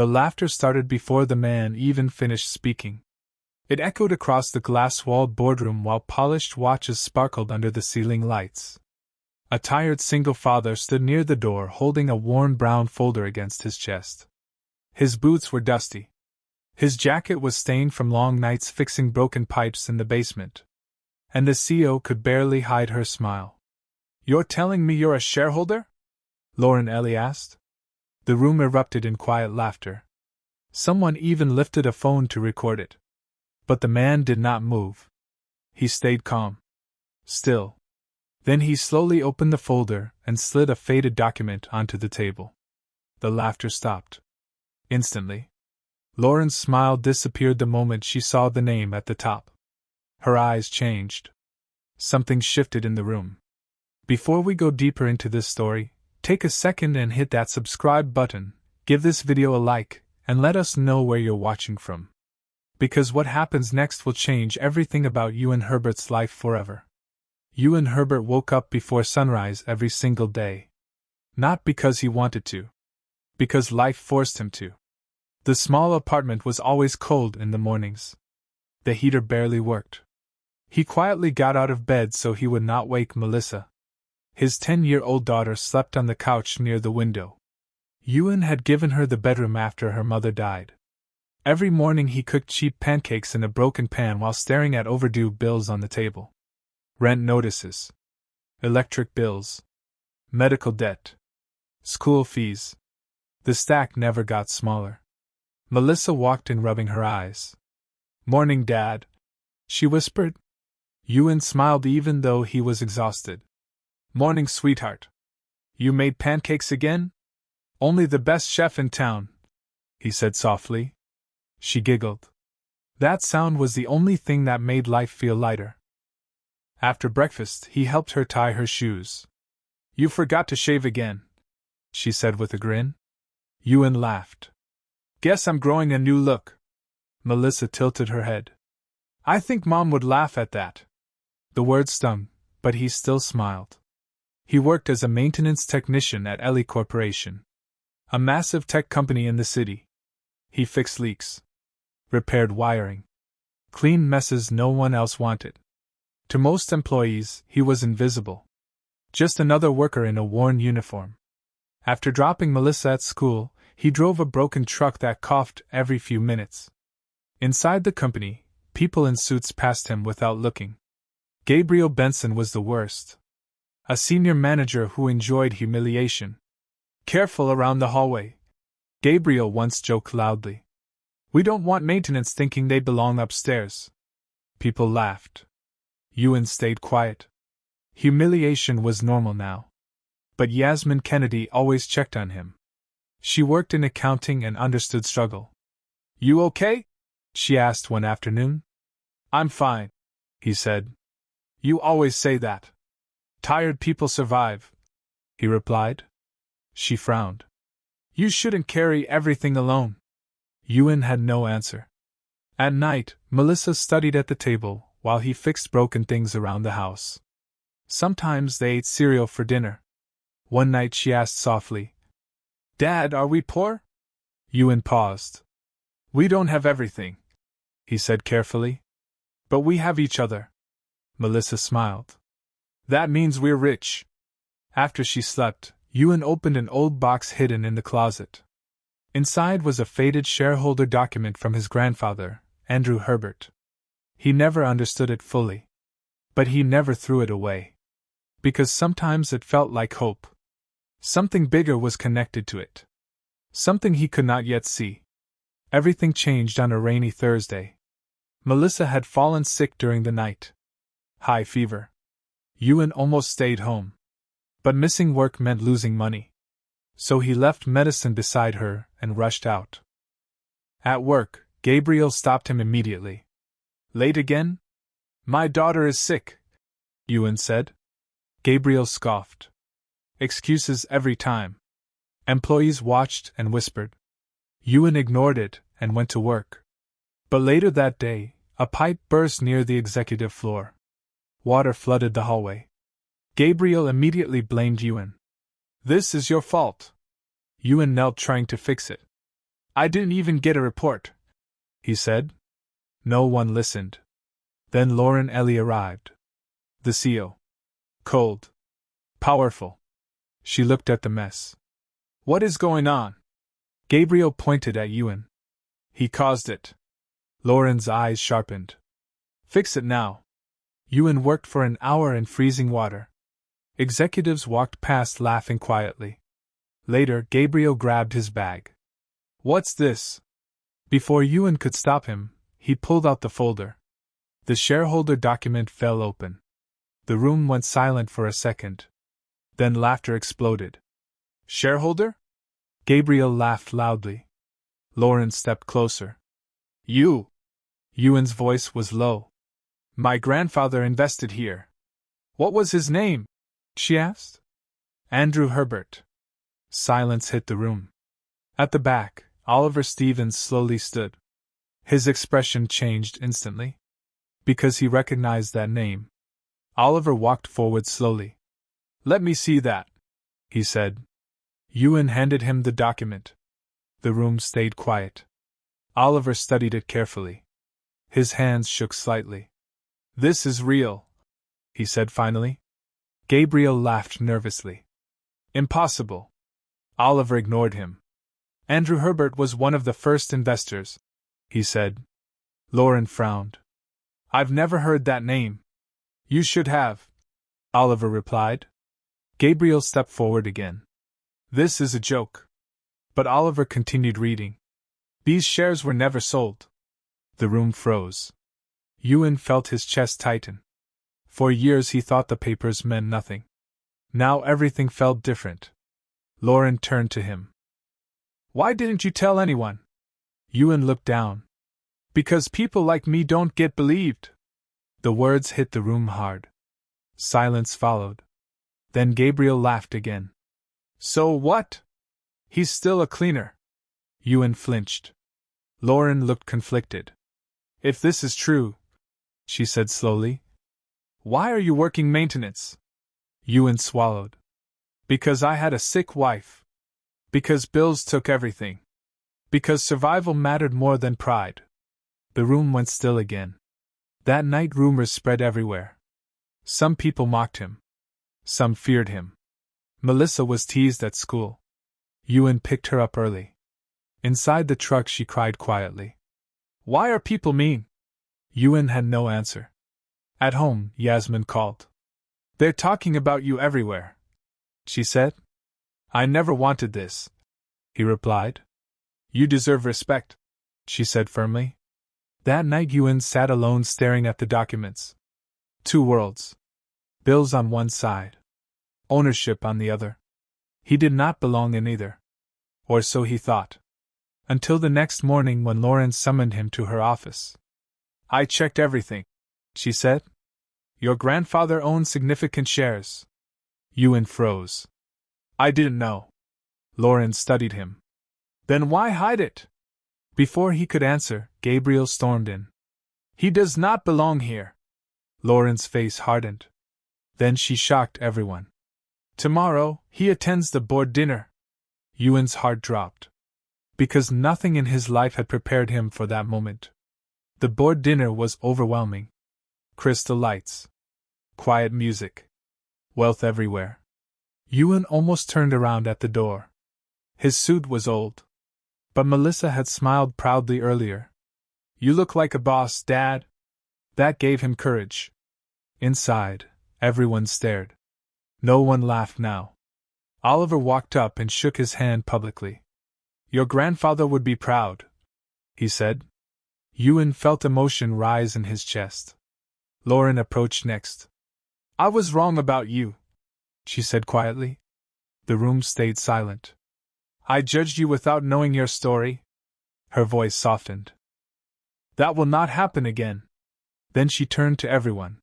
The laughter started before the man even finished speaking. It echoed across the glass-walled boardroom while polished watches sparkled under the ceiling lights. A tired single father stood near the door holding a worn brown folder against his chest. His boots were dusty. His jacket was stained from long nights fixing broken pipes in the basement. And the CEO could barely hide her smile. "You're telling me you're a shareholder?" Lauren Ellie asked. The room erupted in quiet laughter. Someone even lifted a phone to record it. But the man did not move. He stayed calm. Still. Then he slowly opened the folder and slid a faded document onto the table. The laughter stopped. Instantly. Lauren's smile disappeared the moment she saw the name at the top. Her eyes changed. Something shifted in the room. Before we go deeper into this story, take a second and hit that subscribe button, give this video a like, and let us know where you're watching from. Because what happens next will change everything about Ewan Herbert's life forever. Ewan Herbert woke up before sunrise every single day. Not because he wanted to. Because life forced him to. The small apartment was always cold in the mornings. The heater barely worked. He quietly got out of bed so he would not wake Melissa. His 10-year-old daughter slept on the couch near the window. Ewan had given her the bedroom after her mother died. Every morning he cooked cheap pancakes in a broken pan while staring at overdue bills on the table. Rent notices. Electric bills. Medical debt. School fees. The stack never got smaller. Melissa walked in rubbing her eyes. "Morning, Dad," she whispered. Ewan smiled even though he was exhausted. "Morning, sweetheart. You made pancakes again? Only the best chef in town," he said softly. She giggled. That sound was the only thing that made life feel lighter. After breakfast, he helped her tie her shoes. "You forgot to shave again," she said with a grin. Ewan laughed. "Guess I'm growing a new look." Melissa tilted her head. "I think Mom would laugh at that." The word stung, but he still smiled. He worked as a maintenance technician at Ellie Corporation, a massive tech company in the city. He fixed leaks, repaired wiring, cleaned messes no one else wanted. To most employees, he was invisible. Just another worker in a worn uniform. After dropping Melissa at school, he drove a broken truck that coughed every few minutes. Inside the company, people in suits passed him without looking. Gabriel Benson was the worst. A senior manager who enjoyed humiliation. "Careful around the hallway," Gabriel once joked loudly. "We don't want maintenance thinking they belong upstairs." People laughed. Ewan stayed quiet. Humiliation was normal now. But Yasmin Kennedy always checked on him. She worked in accounting and understood struggle. "You okay?" she asked one afternoon. "I'm fine," he said. "You always say that. Tired people survive," he replied. She frowned. "You shouldn't carry everything alone." Ewan had no answer. At night, Melissa studied at the table while he fixed broken things around the house. Sometimes they ate cereal for dinner. One night she asked softly, "Dad, are we poor?" Ewan paused. "We don't have everything," he said carefully. "But we have each other." Melissa smiled. "That means we're rich." After she slept, Ewan opened an old box hidden in the closet. Inside was a faded shareholder document from his grandfather, Andrew Herbert. He never understood it fully. But he never threw it away. Because sometimes it felt like hope. Something bigger was connected to it. Something he could not yet see. Everything changed on a rainy Thursday. Melissa had fallen sick during the night. High fever. Ewan almost stayed home. But missing work meant losing money. So he left medicine beside her and rushed out. At work, Gabriel stopped him immediately. "Late again?" "My daughter is sick," Ewan said. Gabriel scoffed. "Excuses every time." Employees watched and whispered. Ewan ignored it and went to work. But later that day, a pipe burst near the executive floor. Water flooded the hallway. Gabriel immediately blamed Ewan. "This is your fault." Ewan knelt trying to fix it. I didn't even get a report, he said. No one listened. Then Lauren Ellie arrived. The CEO. Cold. Powerful. She looked at the mess. What is going on? Gabriel pointed at Ewan. He caused it. Lauren's eyes sharpened. Fix it now. Ewan worked for an hour in freezing water. Executives walked past laughing quietly. Later, Gabriel grabbed his bag. What's this? Before Ewan could stop him, he pulled out the folder. The shareholder document fell open. The room went silent for a second. Then laughter exploded. Shareholder? Gabriel laughed loudly. Lauren stepped closer. You! Ewan's voice was low. My grandfather invested here. What was his name? She asked. Andrew Herbert. Silence hit the room. At the back, Oliver Stevens slowly stood. His expression changed instantly. Because he recognized that name. Oliver walked forward slowly. Let me see that, he said. Ewan handed him the document. The room stayed quiet. Oliver studied it carefully. His hands shook slightly. This is real, he said finally. Gabriel laughed nervously. Impossible. Oliver ignored him. Andrew Herbert was one of the first investors, he said. Lauren frowned. I've never heard that name. You should have, Oliver replied. Gabriel stepped forward again. This is a joke. But Oliver continued reading. These shares were never sold. The room froze. Ewan felt his chest tighten. For years he thought the papers meant nothing. Now everything felt different. Lauren turned to him. Why didn't you tell anyone? Ewan looked down. Because people like me don't get believed. The words hit the room hard. Silence followed. Then Gabriel laughed again. So what? He's still a cleaner. Ewan flinched. Lauren looked conflicted. If this is true, she said slowly, why are you working maintenance? Ewan swallowed. Because I had a sick wife. Because bills took everything. Because survival mattered more than pride. The room went still again. That night rumors spread everywhere. Some people mocked him. Some feared him. Melissa was teased at school. Ewan picked her up early. Inside the truck she cried quietly. Why are people mean? Ewan had no answer. At home, Yasmin called. They're talking about you everywhere, she said. I never wanted this, he replied. You deserve respect, she said firmly. That night Ewan sat alone staring at the documents. Two worlds. Bills on one side. Ownership on the other. He did not belong in either. Or so he thought. Until the next morning when Lauren summoned him to her office. I checked everything, she said. Your grandfather owned significant shares. Ewan froze. I didn't know. Lauren studied him. Then why hide it? Before he could answer, Gabriel stormed in. He does not belong here. Lauren's face hardened. Then she shocked everyone. Tomorrow, he attends the board dinner. Ewan's heart dropped. Because nothing in his life had prepared him for that moment. The board dinner was overwhelming. Crystal lights. Quiet music. Wealth everywhere. Ewan almost turned around at the door. His suit was old. But Melissa had smiled proudly earlier. You look like a boss, Dad. That gave him courage. Inside, everyone stared. No one laughed now. Oliver walked up and shook his hand publicly. Your grandfather would be proud, he said. Ewan felt emotion rise in his chest. Lauren approached next. I was wrong about you, she said quietly. The room stayed silent. I judged you without knowing your story. Her voice softened. That will not happen again. Then she turned to everyone.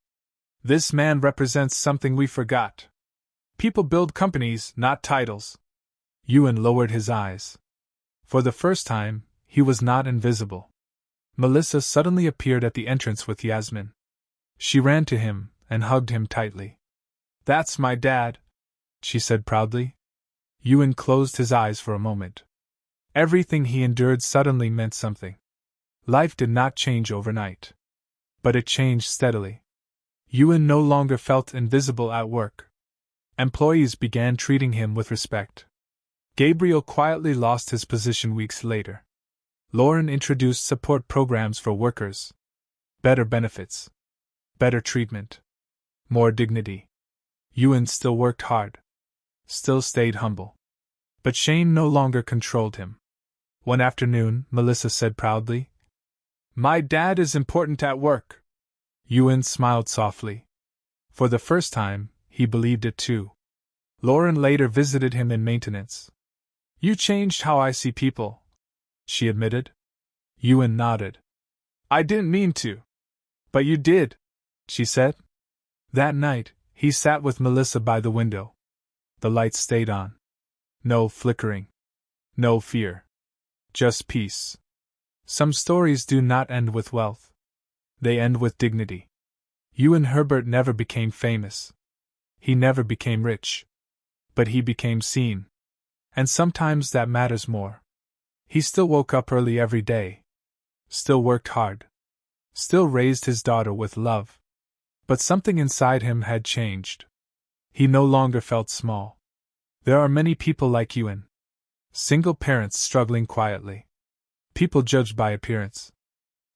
This man represents something we forgot. People build companies, not titles. Ewan lowered his eyes. For the first time, he was not invisible. Melissa suddenly appeared at the entrance with Yasmin. She ran to him and hugged him tightly. That's my dad, she said proudly. Ewan closed his eyes for a moment. Everything he endured suddenly meant something. Life did not change overnight. But it changed steadily. Ewan no longer felt invisible at work. Employees began treating him with respect. Gabriel quietly lost his position weeks later. Lauren introduced support programs for workers. Better benefits. Better treatment. More dignity. Ewan still worked hard. Still stayed humble. But Shane no longer controlled him. One afternoon, Melissa said proudly, "My dad is important at work." Ewan smiled softly. For the first time, he believed it too. Lauren later visited him in maintenance. "You changed how I see people," she admitted. Ewan nodded. "I didn't mean to." "But you did," she said. That night, he sat with Melissa by the window. The lights stayed on. No flickering. No fear. Just peace. Some stories do not end with wealth. They end with dignity. Ewan Herbert never became famous. He never became rich. But he became seen. And sometimes that matters more. He still woke up early every day. Still worked hard. Still raised his daughter with love. But something inside him had changed. He no longer felt small. There are many people like Ewan. Single parents struggling quietly. People judged by appearance.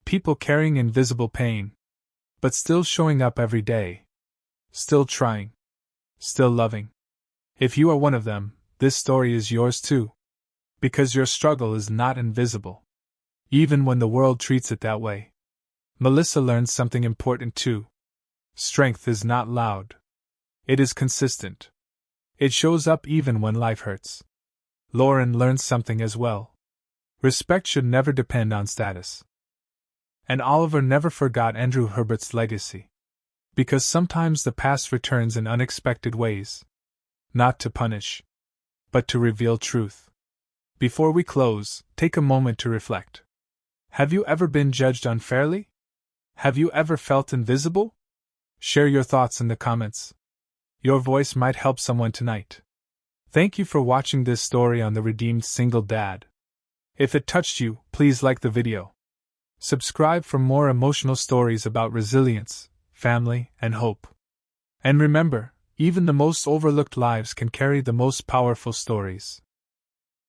People carrying invisible pain. But still showing up every day. Still trying. Still loving. If you are one of them, this story is yours too. Because your struggle is not invisible. Even when the world treats it that way. Melissa learned something important too. Strength is not loud. It is consistent. It shows up even when life hurts. Lauren learned something as well. Respect should never depend on status. And Oliver never forgot Andrew Herbert's legacy. Because sometimes the past returns in unexpected ways. Not to punish, but to reveal truth. Before we close, take a moment to reflect. Have you ever been judged unfairly? Have you ever felt invisible? Share your thoughts in the comments. Your voice might help someone tonight. Thank you for watching this story on the redeemed single dad. If it touched you, please like the video. Subscribe for more emotional stories about resilience, family, and hope. And remember, even the most overlooked lives can carry the most powerful stories.